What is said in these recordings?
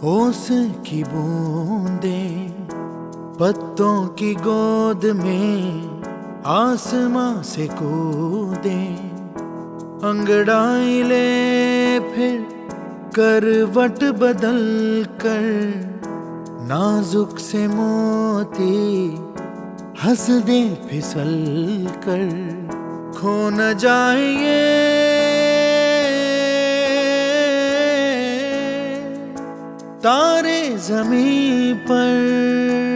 ओस की बूंदे पत्तों की गोद में आसमां से कूदे, अंगड़ाई ले फिर करवट बदल कर, नाजुक से मोती हंस दे फिसल कर, खो न जाए तारे ज़मीं पर।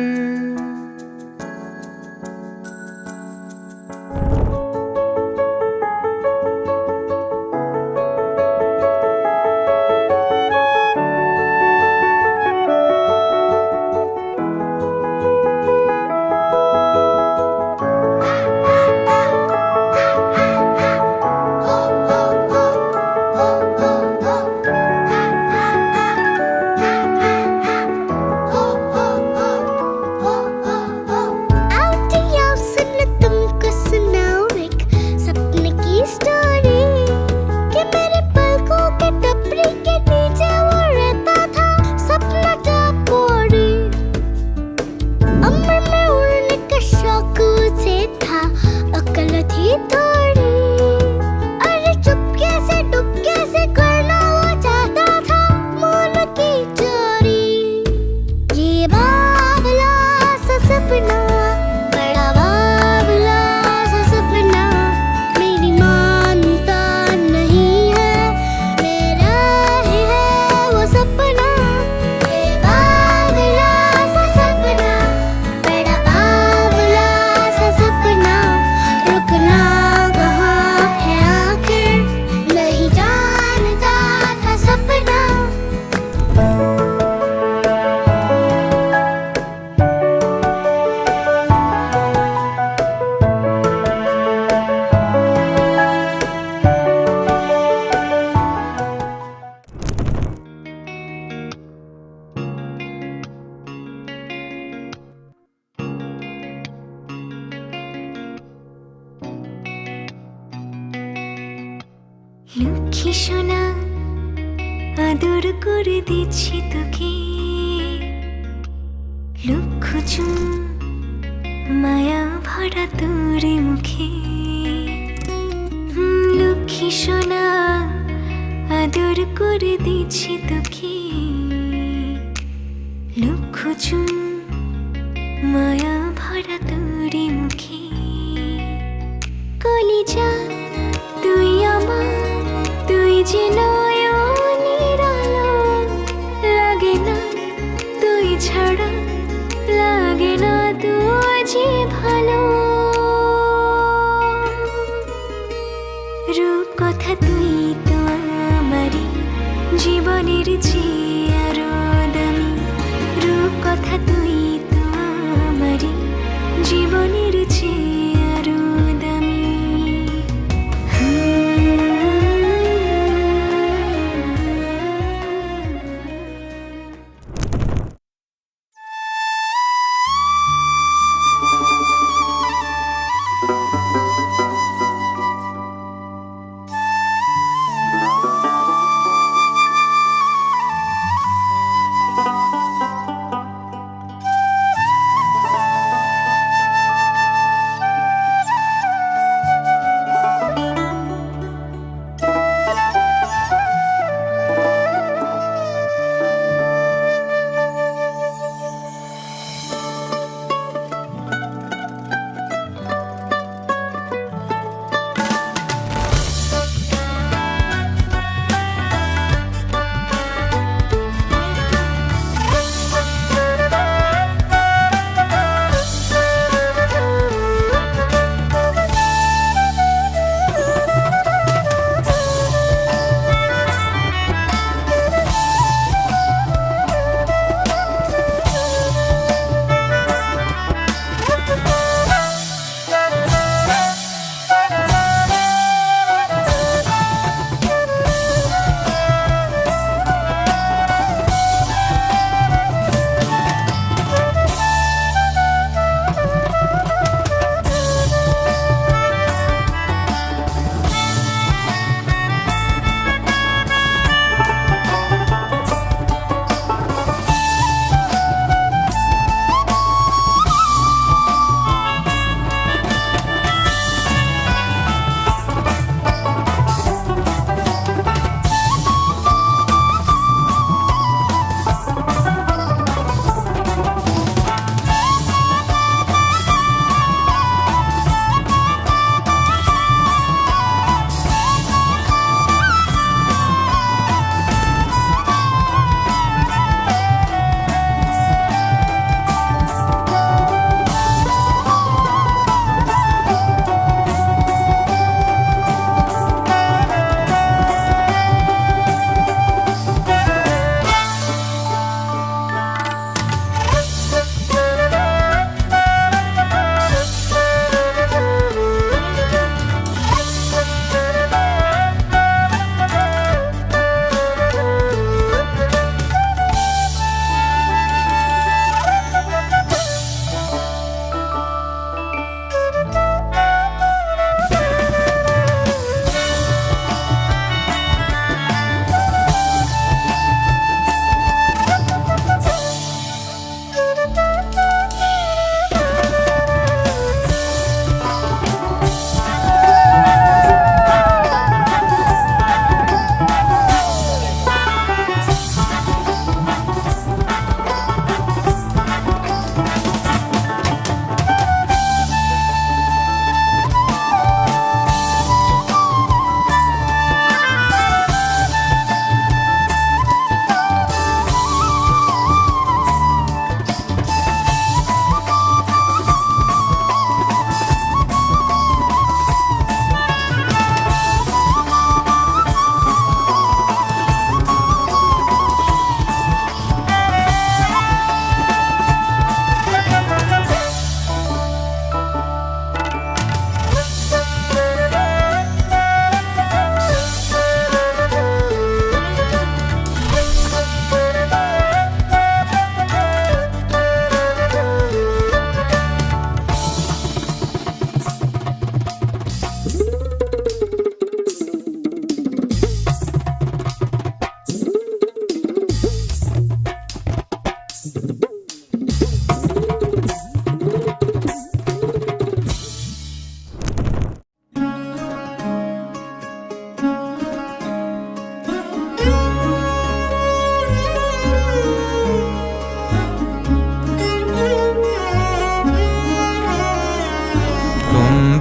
লক্ষ্মী সোনা আদর করে দিচ্ছি তোকে, লক্ষ চুম মায়া ভরা তোর মুখে। লক্ষ্মী সোনা আদর করে দিচ্ছি তোকে, লক্ষ চুম মায়া ভরা তোর মুখে। কলিজা তুই আমার, তুই যে নয়নের আলো, লাগে না তুই ছাড়া, লাগে না তুই যে ভালো। রূপ কথা তুই তো আমারই জীবনের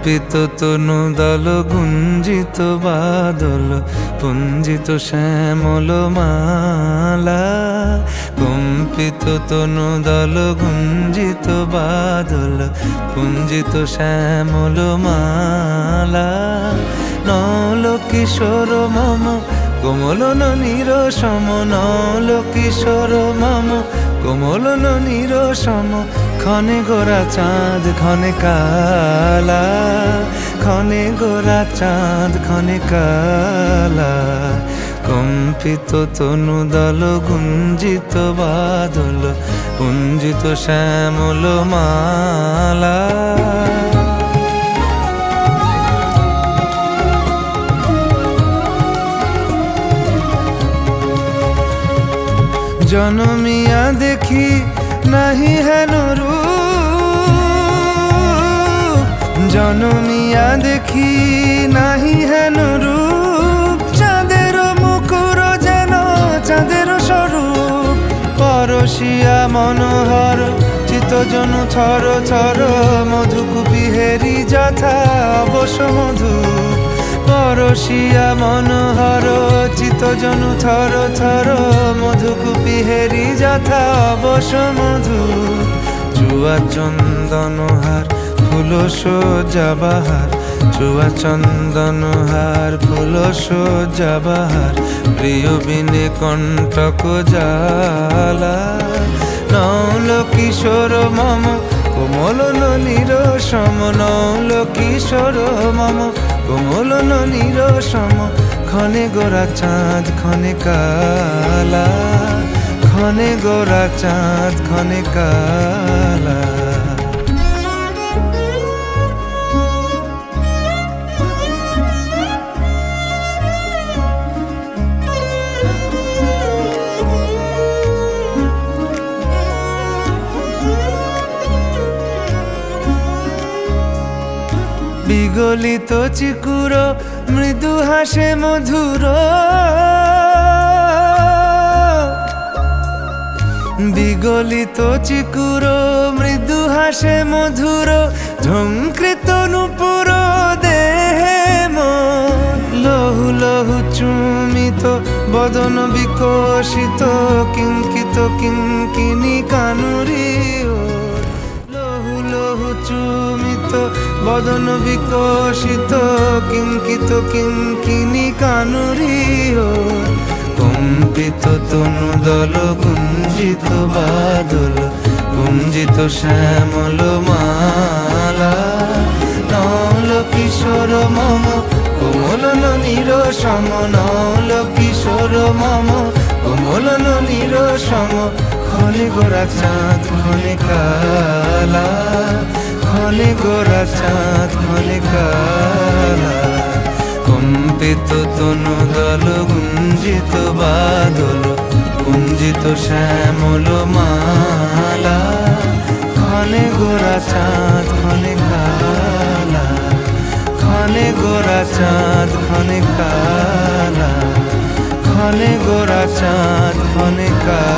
কম্পিত তনু দল গুঞ্জিত বাদল পুঞ্জিত শ্যামল মালা, কম্পিত তনু দল গুঞ্জিত বাদল পুঞ্জিত শ্যামল মালা। নল কিশোর মম কোমলন নিরসম, নল কিশোর মম কোমলন নিরসম, ক্ষণে গোরা চাঁদ ক্ষণে কালা, ক্ষণে গোরা চাঁদ ক্ষণে কালা। কম্পিত তনু দল গুঞ্জিত বাদল পুঞ্জিত শ্যামল মালা। জনমিয়া দেখি নাহি হেন রূপ, জনমিয়া দেখি নাহি হেন রূপ, চাঁদের মুকুর যেন চাঁদের স্বরূপ। পরশিয়া মনোহর চিত্তজনু থর থর, মধুকুপি হেরি যথা অবশ মধু। পরশিয়া মনোহর চিত্তজনু থর থর, মধুকুপি হেরি যথা অবশ মধু। চুয়া চন্দনহার ফুল সজ্জা বাহার, চুয়া চন্দনহার ফুল সজ্জা বাহার, প্রিয় বিনে কণ্টক জ্বালা। নল কিশোর মম কোমলন নিরসম, নল কিশোর মম কোমলন নিরসম, ক্ষণে গোরা চাঁদ ক্ষণে কালা, ক্ষণে গোরা চাঁদ ক্ষণে কালা। বিগলিত চিকুর মৃদু হাসে মধুর, বিগলিত চিকুর মৃদু হাসে মধুর, ঝঙ্কৃত নূপুর দেহে মন। লহু লহু চুমিত বদন বিকশিত, কিঙ্কিত কিঙ্কিনী কানুরি। লহু লহু চুমিত বদন বিকশিত, কিঙ্কিত কিঙ্কিনী কানুরি। কম্পিত তনু দল গুঞ্জিত বাদল গুঞ্জিত শ্যামল মালা। নল কিশোর মম কোমলন নিরসম, নল কিশোর মম কোমলন নিরসম, ক্ষণে গোরা চাঁদ ক্ষণে কালা, ক্ষণে গোরা চাঁদ ক্ষণে কালা। কম্পিত তনু দল গুঞ্জিত বাদল গুঞ্জিত শ্যামল মালা, ক্ষণে গোরা চাঁদ ক্ষণে কালা, ক্ষণে গোরা চাঁদ ক্ষণে কালা, ক্ষণে গোরা চাঁদ ক্ষণে কালা।